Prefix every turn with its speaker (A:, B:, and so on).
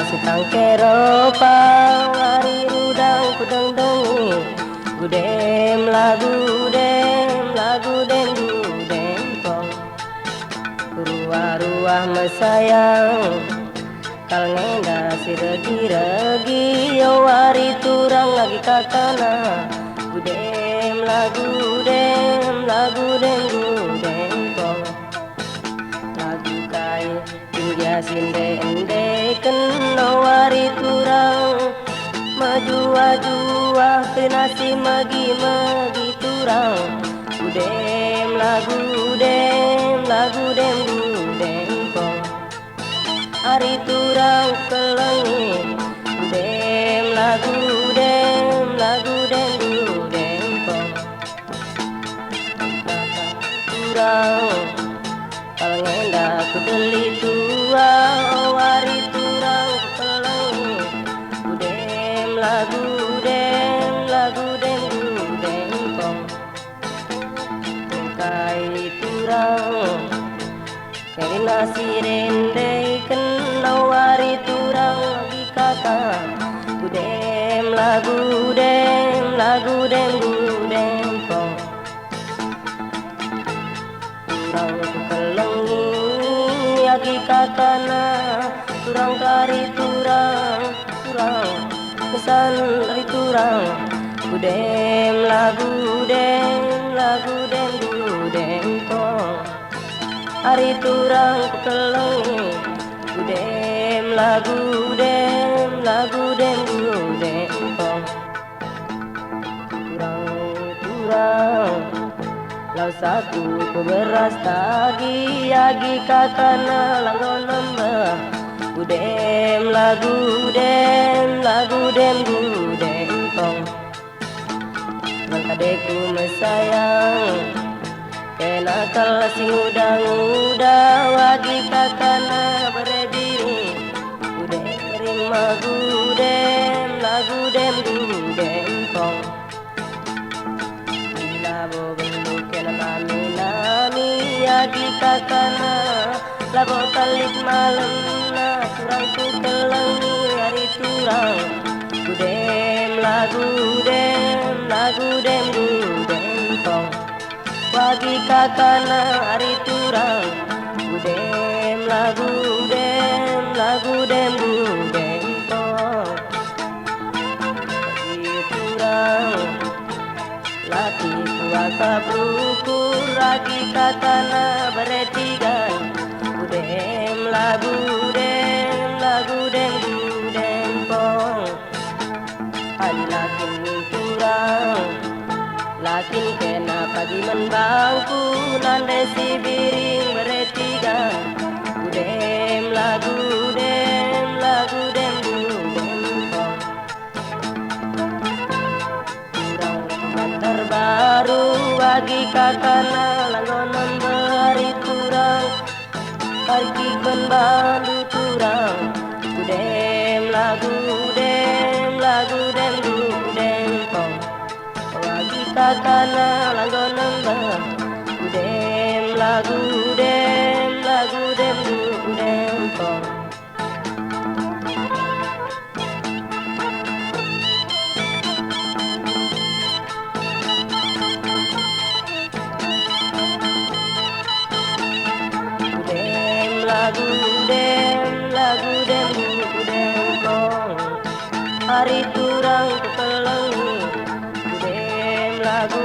A: sitang keropa wari rudang kudang dengi gudem lagu dem gudem kong ruah mesayang kal ngenda siregi wari turang lagi kakana gudem lagu dem gudem kong lagu kai India sinde ende kena wari turang majua penasi magi turang gudem lagu dem gudem kong hari turang kelengi gudem lagu dem gudem kong turang kalau ngenda ku beli tua wari turang kelengi gudem lagu dem gudem kong kai turang kari nasi rende kena wari turang lagi kakak gudem lagu dem gudem kong turang ku kelengi lagi kakana turang kari turang kesan dari turang gudem lagu dem gudem kong hari turang ku kelengi gudem lagu dem gudem kong turang lau satu ku beras tagi kakana langgon nambah gudem lagu dem gudem kong mengkadeku mesayang kena kala sing udang wagi kakana berdiri gudem terima gudem lagu dem gudem kong labo belu kena nami wagi kakana labo kalik malam na turang ku kelengi hari turang gudem lagu dem gudem kong wagi kakana hari turang gudem lagu dem gudem kong hari turang laki kuasa berukur lagi kakana beretigan gudem lagu dem gudem kong hari lakin turang lakin kena pagi membangku nande si biring beretigan gudem lagu dem gudem kong turang teman terbaru bagi kakana langgonan beri turang pergi bandu turang gudem lagu dem gudem kong wagi kakana langgonan bah gudem lagu dem gudem kong lagu dem gudem kong hari turang ku kelengi gudem lagu